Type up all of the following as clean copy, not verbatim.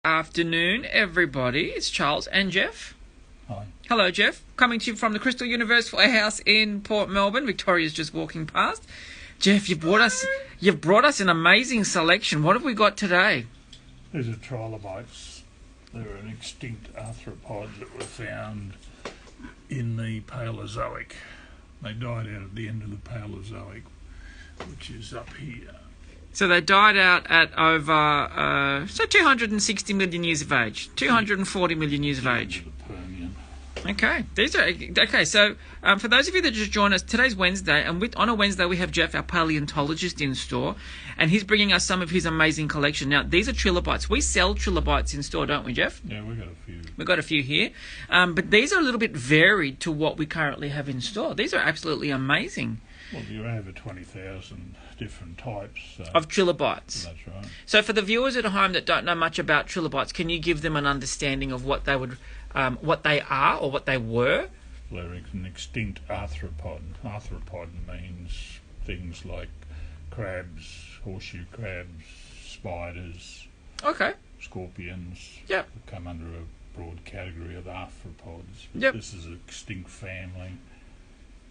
Afternoon, everybody. It's Charles and Geoff. Hi. Hello, Geoff. Coming to you from the Crystal Universe Warehouse in Port Melbourne. Victoria's just walking past. Geoff, you've brought us an amazing selection. What have we got today? These are trilobites. They're an extinct arthropods that were found in the Paleozoic. They died out at the end of the Paleozoic, which is up here. So they died out at over 260 million years of age. 240 million years of age. The Permian. Okay. So for those of you that just joined us, today's Wednesday, and on a Wednesday we have Geoff, our paleontologist, in store, and he's bringing us some of his amazing collection. Now, these are trilobites. We sell trilobites in store, don't we, Geoff? Yeah, we've got a few. We've got a few here, but these are a little bit varied to what we currently have in store. These are absolutely amazing. Well, you're over 20,000 different types. Of trilobites. That's right. So for the viewers at home that don't know much about trilobites, can you give them an understanding of what they would, what they are or what they were? Well, they're an extinct arthropod. Arthropod means things like crabs, horseshoe crabs, spiders, Okay. scorpions. Yep. Come under a broad category of arthropods. Yep. This is an extinct family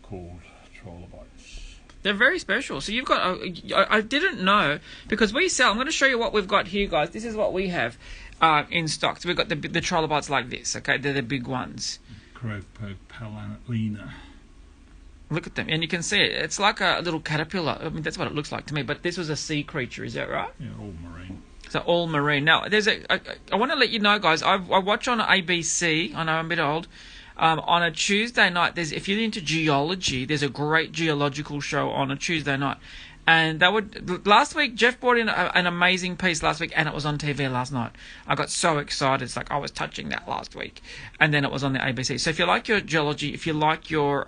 called trilobites. They're very special. So you've got, I didn't know, because we sell, I'm going to show you what we've got here, guys. This is what we have in stock. So we've got the trilobites like this, okay? They're the big ones. Palentologist. Look at them. And you can see it. It's like a little caterpillar. I mean, that's what it looks like to me. But this was a sea creature, is that right? Yeah, all marine. So all marine. Now, I want to let you know, guys, I watch on ABC. I know I'm a bit old. On a Tuesday night, if you're into geology, there's a great geological show on a Tuesday night. And last week, Geoff brought in an amazing piece last week, and it was on TV last night. I got so excited. It's like I was touching that last week. And then it was on the ABC. So if you like your geology, if you like your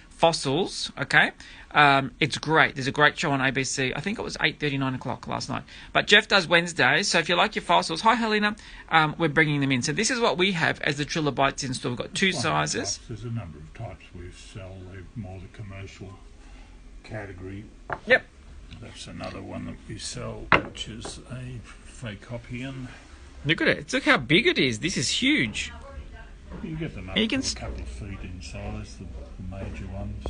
fossils, okay, it's great. There's a great show on ABC. I think it was 8:30, 9 o'clock last night. But Geoff does Wednesdays, so if you like your fossils, hi Helena, we're bringing them in. So this is what we have as the trilobites in store. We've got two sizes. There's a number of types we sell. They're more the commercial category. Yep. That's another one that we sell, which is a Phacopian. Look at it. Look how big it is. This is huge. You get them up You to can a couple of feet in size, the major ones,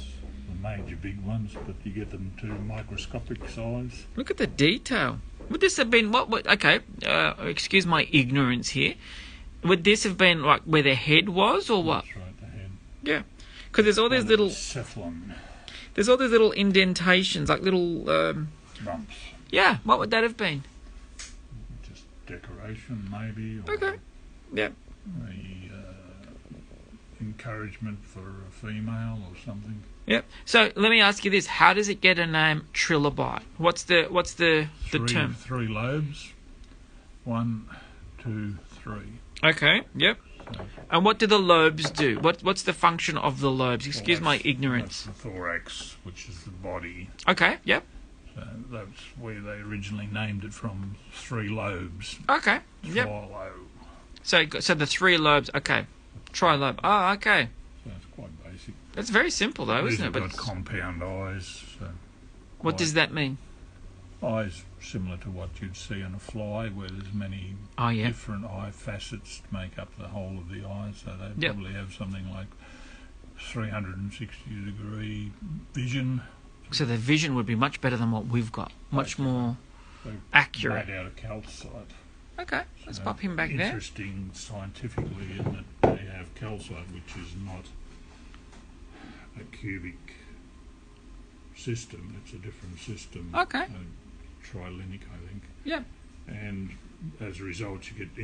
the major big ones, but you get them to microscopic size. Look at the detail. Would this have been okay, excuse my ignorance here. Would this have been like where the head was or what? That's right, the head. Yeah. Because there's all these little cephalon. There's all these little indentations, like little Bumps. yeah, what would that have been? Just decoration, maybe. Or Okay. Yeah. Encouragement for a female or something. Yep. So let me ask you this: how does it get a name trilobite? What's the term? Three lobes. 1, 2, 3. Okay. Yep. So, And what do the lobes do? What's the function of the lobes? Excuse my ignorance. That's the thorax, which is the body. Okay. Yep. So that's where they originally named it from. 3 lobes. Okay. Yep. Trilo. So the 3 lobes. Okay. Trilobe. Oh, okay. So it's quite basic. That's very simple though, These isn't it? have But got compound eyes. So what does that mean? eyes similar to what you'd see in a fly, where there's many Oh yeah. different eye facets to make up the whole of the eye. So they Yep. probably have something like 360-degree vision. So the vision would be much better than what we've got. Much more They're accurate. made out of calcite. Okay. Let's So pop him back there. interesting scientifically in that they have calcite, which is not a cubic system. It's a different system. Okay. Trilinic, I think. Yep. And as a result, you get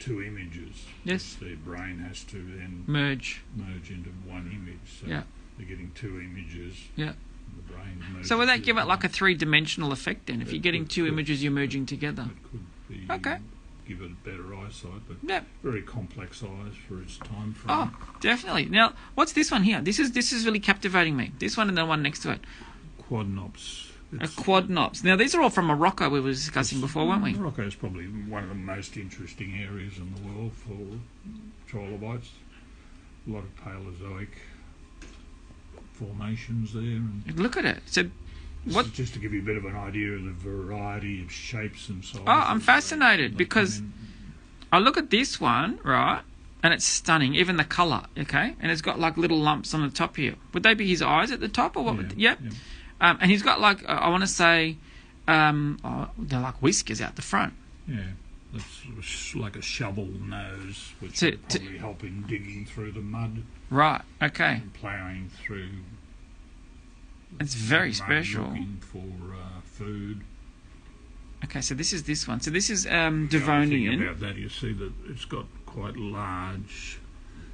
two images. Yes. The brain has to then Merge. merge into one image. So Yeah. they're getting 2 images. Yeah. The brain merges. So would that with give it the like a brain. 3-dimensional effect then? If It you're getting could- 2 images, you're merging together. It could be Okay. give it better eyesight, but Yep. very complex eyes for its time frame. Oh, definitely. Now, what's this one here? This is really captivating me. This one and the one next to it. Quadnops. A quadnops. Now, these are all from Morocco we were discussing before, weren't we? Morocco is probably one of the most interesting areas in the world for trilobites. A lot of Paleozoic formations there. And Look at it. So What? Just to give you a bit of an idea of the variety of shapes and sizes. Oh, I'm fascinated because I look at this one, right, and it's stunning, even the colour, okay? And it's got like little lumps on the top here. Would they be his eyes at the top or what? Yeah, Yep. Yeah. And he's got like, I want to say, they're like whiskers out the front. Yeah, that's like a shovel nose, which would probably help in digging through the mud. Right, okay. And ploughing through. It's very special. Looking for food. Okay, so this is this one. So this is The other thing Devonian. about that, you see that it's got quite large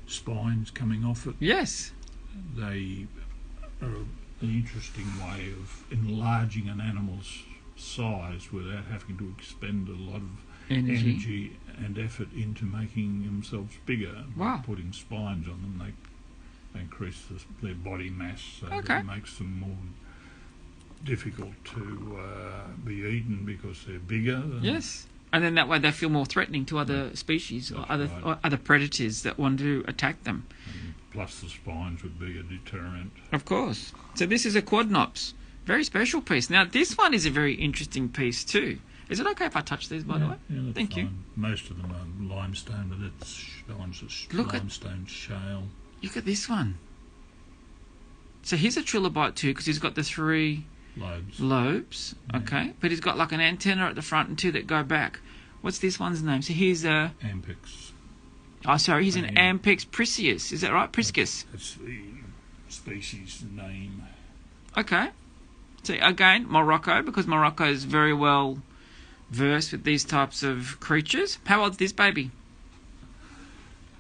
spines coming off it. Yes. They are an interesting way of enlarging an animal's size without having to expend a lot of energy and effort into making themselves bigger. Wow. By putting spines on them, they increase their body mass, so that it makes them more difficult to be eaten because they're bigger. Yes. And then that way they feel more threatening to other species or other predators that want to attack them. And plus the spines would be a deterrent. Of course. So this is a quadnops. Very special piece. Now this one is a very interesting piece too. Is it okay if I touch these, by the way? Yeah, that's Thank fine. you. Most of them are limestone, but that one's a limestone shale. Look at this one. So here's a trilobite too, because he's got the 3 lobes. Okay, but he's got like an antenna at the front and 2 that go back. What's this one's name? So here's a Ampex. Oh, sorry, he's an Ampex priscus. Is that right? Priscus. That's the species name. Okay. So again, Morocco, because Morocco is very well versed with these types of creatures. How old's this baby?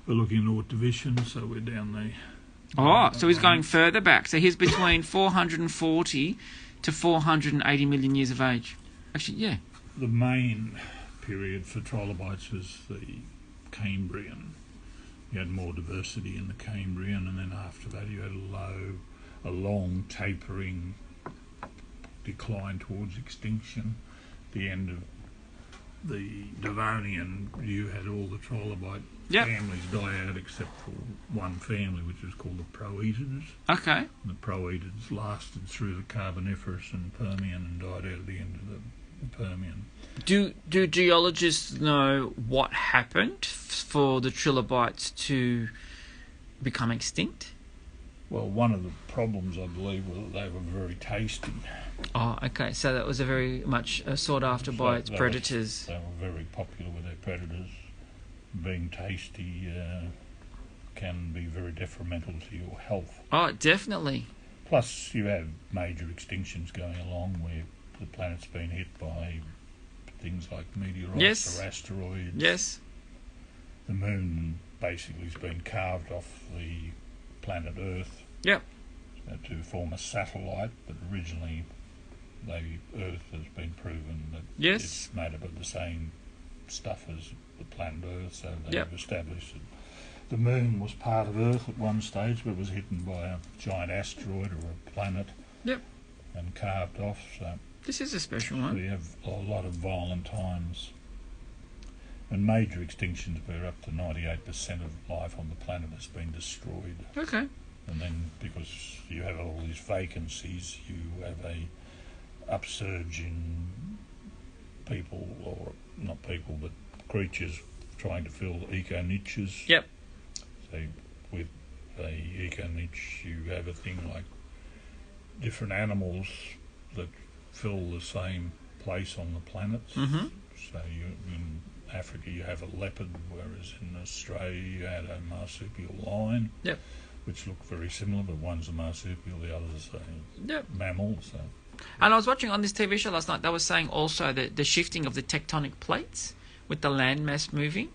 We're looking at Ordovician, so we're down there. Oh, so he's going further back. So he's between 440 to 480 million years of age. Actually, yeah. The main period for trilobites was the Cambrian. You had more diversity in the Cambrian, and then after that you had a long tapering decline towards extinction. The end of the Devonian, you had all the trilobite families die out except for one family, which was called the Proetids. Okay. And the Proetids lasted through the Carboniferous and Permian and died out at the end of the Permian. Do geologists know what happened for the trilobites to become extinct? Well, one of the problems, I believe, was that they were very tasty. Oh, okay. So that was a very much sought after by its predators. They were very popular with their predators. Being tasty can be very detrimental to your health. Oh, definitely. Plus, you have major extinctions going along where the planet's been hit by things like meteorites or asteroids. Yes. The moon basically has been carved off the planet Earth. Yep. To form a satellite, but originally Earth has been proven that it's made up of the same stuff as the planet Earth, so they've established that the moon was part of Earth at one stage, but was hit by a giant asteroid or a planet and carved off. So this is a special one. We have a lot of violent times. And major extinctions where up to 98% of life on the planet has been destroyed. Okay. And then because you have all these vacancies, you have a upsurge in people, or not people, but creatures trying to fill eco-niches. Yep. So with a eco-niche, you have a thing like different animals that fill the same place on the planet. Mm-hmm. So in Africa you have a leopard, whereas in Australia you had a marsupial lion. Yep. Which look very similar, but one's a marsupial, the other's a mammal. So. And I was watching on this TV show last night, they were saying also that the shifting of the tectonic plates with the landmass moving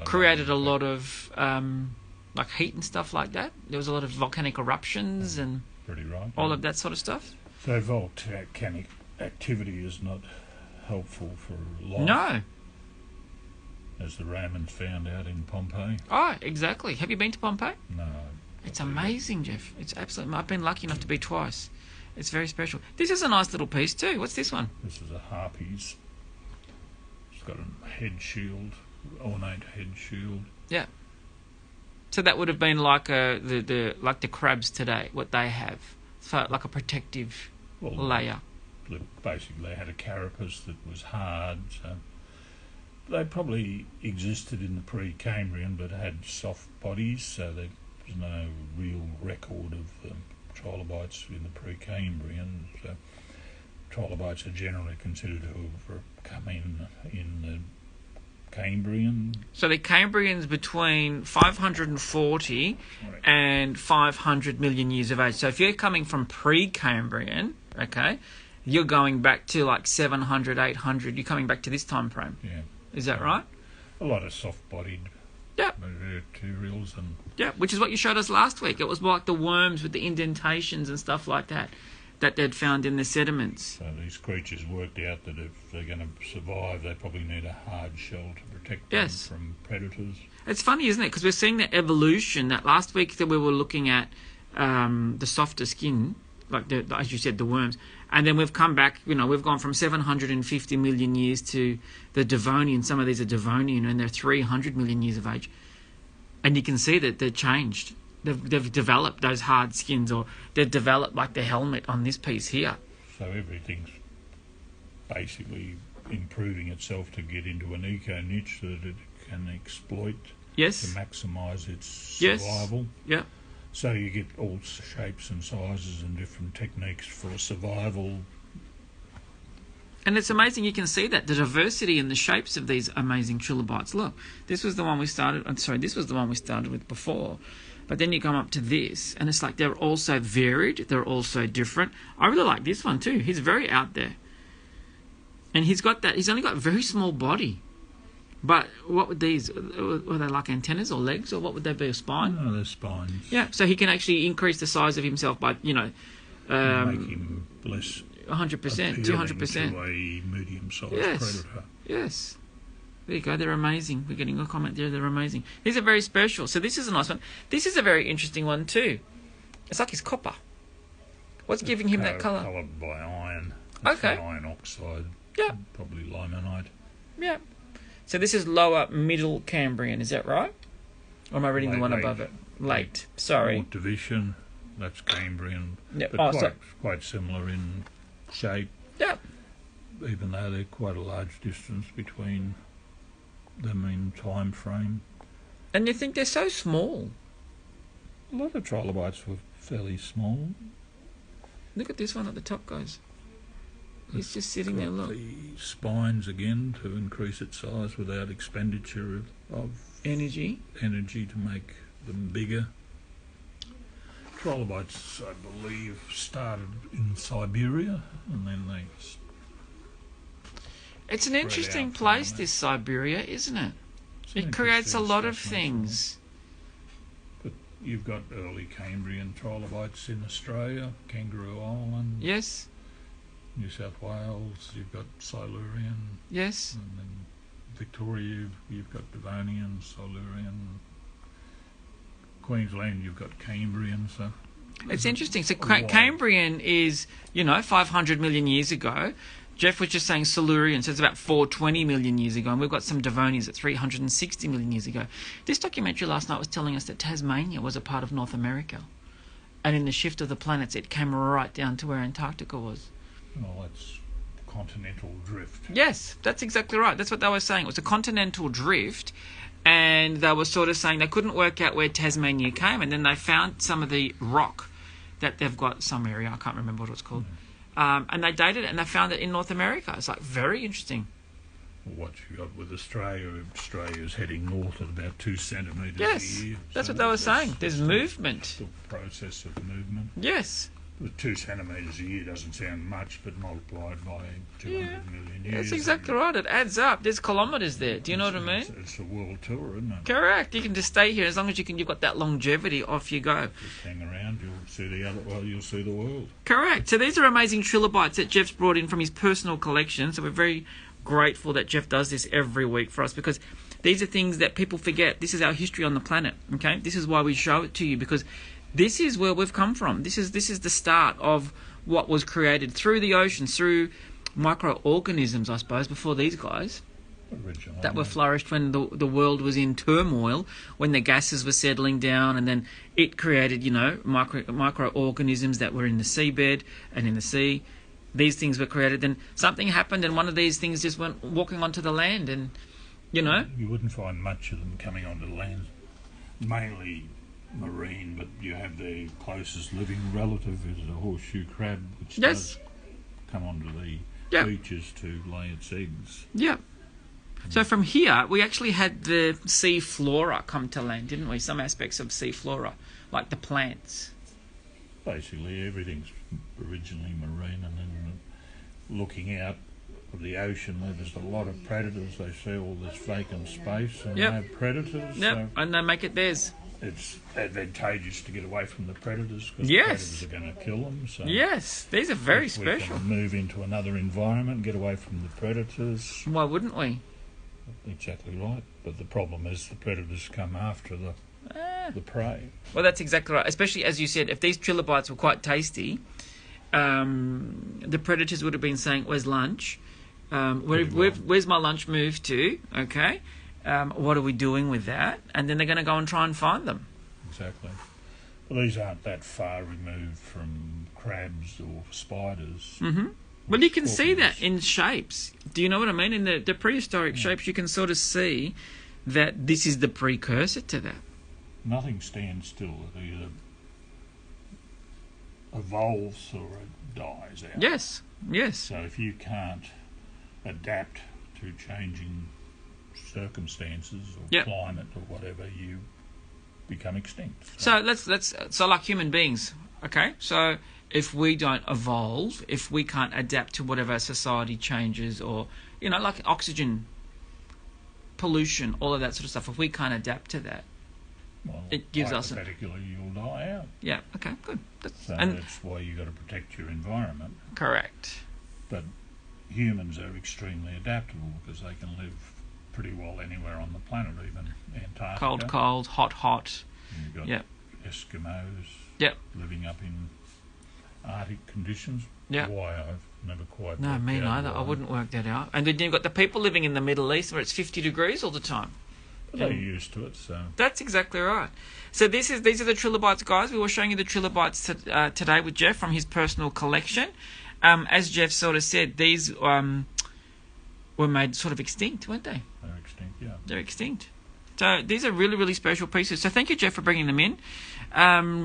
created a lot of like heat and stuff like that. There was a lot of volcanic eruptions and all of that sort of stuff. So volcanic activity is not helpful for life. No. As the Romans found out in Pompeii. Oh, exactly. Have you been to Pompeii? No. It's amazing, Geoff. It's absolutely... I've been lucky enough to be twice. It's very special. This is a nice little piece too. What's this one? This is a harpies. It's got a head shield, ornate head shield. Yeah. So that would have been like the crabs today, what they have. So like a protective layer. basically they had a carapace that was hard, so they probably existed in the pre-Cambrian but had soft bodies, so there's no real record of trilobites in the pre-Cambrian. So trilobites are generally considered to have come in the Cambrian. So the Cambrian's between 540 and 500 million years of age. So if you're coming from pre-Cambrian, okay, you're going back to like 700, 800. You're coming back to this time frame. Yeah. Is that right? A lot of soft-bodied materials. Yeah, which is what you showed us last week. It was like the worms with the indentations and stuff like that they'd found in the sediments. So these creatures worked out that if they're going to survive, they probably need a hard shell to protect them from predators. It's funny, isn't it? Because we're seeing that evolution. That last week that we were looking at the softer skin, like as you said, the worms. And then we've come back, we've gone from 750 million years to the Devonian. Some of these are Devonian, and they're 300 million years of age. And you can see that they're changed. They've developed those hard skins, or they've developed like the helmet on this piece here. So everything's basically improving itself to get into an eco-niche so that it can exploit to maximise its survival. Yeah. So you get all shapes and sizes and different techniques for survival. And it's amazing, you can see that, the diversity in the shapes of these amazing trilobites. Look, this was the one we started with before. But then you come up to this, and it's like they're all so varied, they're all so different. I really like this one too. He's very out there. And he's only got a very small body. But what would these, were they like antennas or legs, or what would they be, a spine? No, they're spines. Yeah, so he can actually increase the size of himself by, make him less 100%, 200%. To a medium-sized predator. Yes. There you go, they're amazing. We're getting a comment there, they're amazing. These are very special. So this is a nice one. This is a very interesting one too. It's like his copper. What's giving him that colour? Coloured by iron. Okay. Iron oxide. Yeah. Probably limonite. Yeah. So this is lower middle Cambrian, is that right? Or am I reading the one above it? Late. Sorry. Fourth division. That's Cambrian. Yep. But quite similar in shape. Yeah. Even though there's quite a large distance between them in time frame. And you think they're so small. A lot of trilobites were fairly small. Look at this one at the top, guys. He's just sitting there, look. The spines again to increase its size without expenditure of energy to make them bigger. Trilobites, I believe, started in Siberia, and then they... It's an interesting place, this Siberia, isn't it? It creates a lot of things. But you've got early Cambrian trilobites in Australia, Kangaroo Island. Yes. New South Wales, you've got Silurian. Yes. And then Victoria, you've got Devonian, Silurian. Queensland, you've got Cambrian. So it's interesting. So Cambrian is, 500 million years ago. Geoff was just saying Silurian, so it's about 420 million years ago, and we've got some Devonians at 360 million years ago. This documentary last night was telling us that Tasmania was a part of North America, and in the shift of the planets, it came right down to where Antarctica was. Well, that's continental drift. Yes, that's exactly right. That's what they were saying. It was a continental drift, and they were sort of saying they couldn't work out where Tasmania came, and then they found some of the rock that they've got, some area, I can't remember what it's called. And they dated it, and they found it in North America. It's like very interesting. Well, what you got with Australia's heading north at about 2 centimetres a year. That's what they were saying. There's movement. The process of movement. Yes. The 2 centimetres a year doesn't sound much, but multiplied by 200 million years. That's exactly right. It adds up. There's kilometres there. Do you know what I mean? It's a world tour, isn't it? Correct. You can just stay here as long as you've got that longevity. Off you go. Just hang around. You'll see the world. Correct. So these are amazing trilobites that Geoff's brought in from his personal collection. So we're very grateful that Geoff does this every week for us, because these are things that people forget. This is our history on the planet. Okay. This is why we show it to you, because this is where we've come from. This is the start of what was created through the oceans, through microorganisms, I suppose, before these guys that were flourished when the world was in turmoil, when the gases were settling down, and then it created, microorganisms that were in the seabed and in the sea, these things were created, then something happened and one of these things just went walking onto the land, and you wouldn't find much of them coming onto the land. Mainly marine, but you have their closest living relative is a horseshoe crab, which does come onto the beaches to lay its eggs. Yeah. So from here, we actually had the sea flora come to land, didn't we? Some aspects of sea flora, like the plants. Basically, everything's originally marine, and then looking out of the ocean where there's a lot of predators, they see all this vacant space and no predators. So and they make it theirs. It's advantageous to get away from the predators because the predators are going to kill them. So these are very special. We can move into another environment, get away from the predators. Why wouldn't we? Exactly right. But the problem is the predators come after the prey. Well, that's exactly right. Especially, as you said, if these trilobites were quite tasty, the predators would have been saying, where's lunch? Where's my lunch moved to? Okay. What are we doing with that? And then they're going to go and try and find them. Exactly. Well, these aren't that far removed from crabs or spiders. Mm-hmm. Well, you can see that in shapes. Do you know what I mean? In the prehistoric shapes, you can sort of see that this is the precursor to that. Nothing stands still. It either evolves or it dies out. Yes. So if you can't adapt to changing circumstances or climate or whatever, you become extinct. So let's like human beings, okay? So if we don't evolve, if we can't adapt to whatever society changes, or like oxygen pollution, all of that sort of stuff, if we can't adapt to that, it gives us hypothetically you'll die out. Yeah, okay, good. That's why you've got to protect your environment. Correct. But humans are extremely adaptable because they can live pretty well anywhere on the planet, even Antarctica. Cold, hot. And you've got Eskimos living up in Arctic conditions. Yeah. Why I've never quite No, me neither. I wouldn't work that out. And then you've got the people living in the Middle East where it's 50 degrees all the time. But they're used to it, so... That's exactly right. So these are the trilobites, guys. We were showing you the trilobites today with Geoff from his personal collection. As Geoff sort of said, these were made sort of extinct, weren't they? They're extinct, yeah. They're extinct. So these are really, really special pieces. So thank you, Geoff, for bringing them in.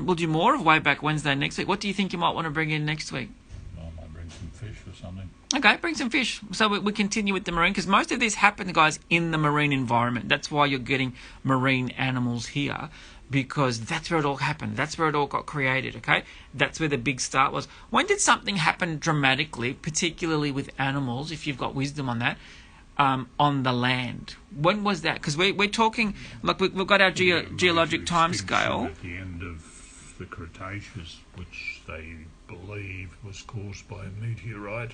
We'll do more of Wayback Wednesday next week. What do you think you might want to bring in next week? I might bring some fish or something. Okay, bring some fish. So we continue with the marine, because most of this happened, guys, in the marine environment. That's why you're getting marine animals here, because that's where it all happened. That's where it all got created, okay? That's where the big start was. When did something happen dramatically, particularly with animals, if you've got wisdom on that, on the land? When was that? Because we're talking, like we've got our geologic time scale. At the end of the Cretaceous, which they believe was caused by a meteorite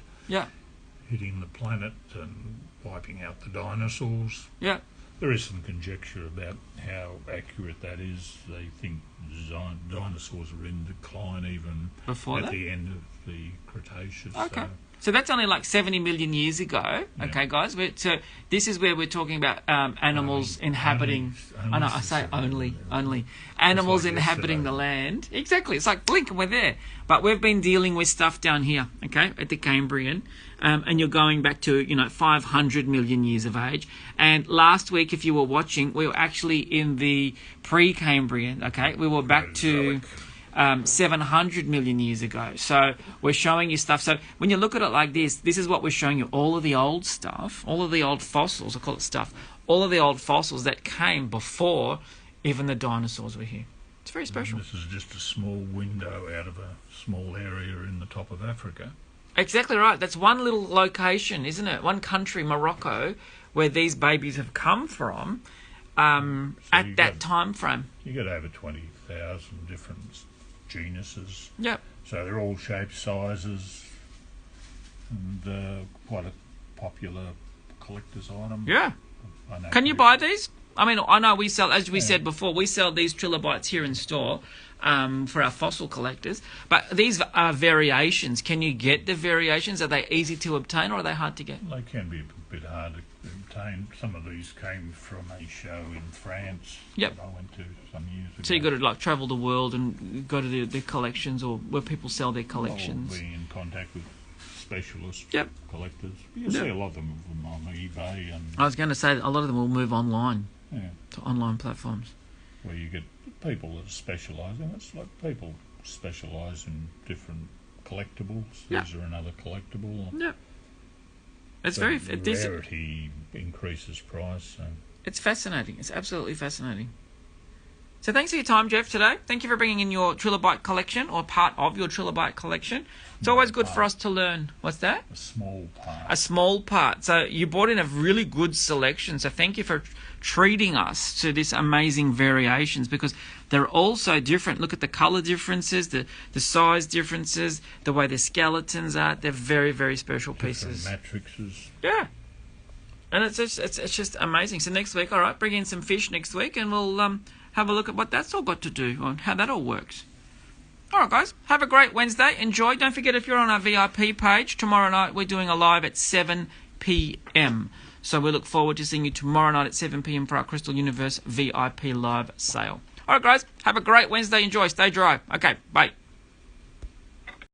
hitting the planet and wiping out the dinosaurs. Yeah. There is some conjecture about how accurate that is. They think dinosaurs were in decline even before at the end of the Cretaceous. Okay. So that's only like 70 million years ago. Okay, guys. So this is where we're talking about animals inhabiting... I know, I say only. Animals like inhabiting the land. Exactly. It's like blink and we're there. But we've been dealing with stuff down here, okay, at the Cambrian. And you're going back to, 500 million years of age. And last week, if you were watching, we were actually in the pre-Cambrian, okay? We were back to 700 million years ago. So we're showing you stuff. So when you look at it like this is what we're showing you. All of the old stuff, all of the old fossils, I call it stuff, all of the old fossils that came before even the dinosaurs were here. It's very special. This is just a small window out of a small area in the top of Africa. Exactly right. That's one little location, isn't it? One country, Morocco, where these babies have come from at that time frame. You got over 20,000 different genuses. Yep. So they're all shapes, sizes, and quite a popular collector's item. Yeah. Can you buy these? I mean, I know we sell, as we said before, we sell these trilobites here in store for our fossil collectors. But these are variations. Can you get the variations? Are they easy to obtain or are they hard to get? They can be a bit hard to obtain. Some of these came from a show in France that I went to some years ago. So you've got to travel the world and go to the collections or where people sell their collections. Or be in contact with specialist Yep. collectors. You see a lot of them on eBay and I was going to say that a lot of them will move online yeah, to online platforms. where you get people that specialise in. It's like people specialise in different collectibles. Yeah. These are another collectible. Yep. It's The very rarity increases price. So. it's fascinating. It's absolutely fascinating. So thanks for your time, Geoff, today. Thank you for bringing in your trilobite collection, or part of your trilobite collection. It's always good for us to learn. What's that? A small part. A small part. So you brought in a really good selection. So thank you for treating us to these amazing variations, because they're all so different. Look at the colour differences, the size differences, the way the skeletons are. They're very, very special pieces. Matrices. Yeah. And it's just amazing. So next week, all right, bring in some fish next week, and we'll have a look at what that's all got to do, on how that all works. All right, guys, have a great Wednesday. Enjoy. Don't forget, if you're on our VIP page, tomorrow night we're doing a live at 7 p.m. So we look forward to seeing you tomorrow night at 7 p.m. for our Crystal Universe VIP live sale. All right, guys, have a great Wednesday. Enjoy. Stay dry. Okay, bye.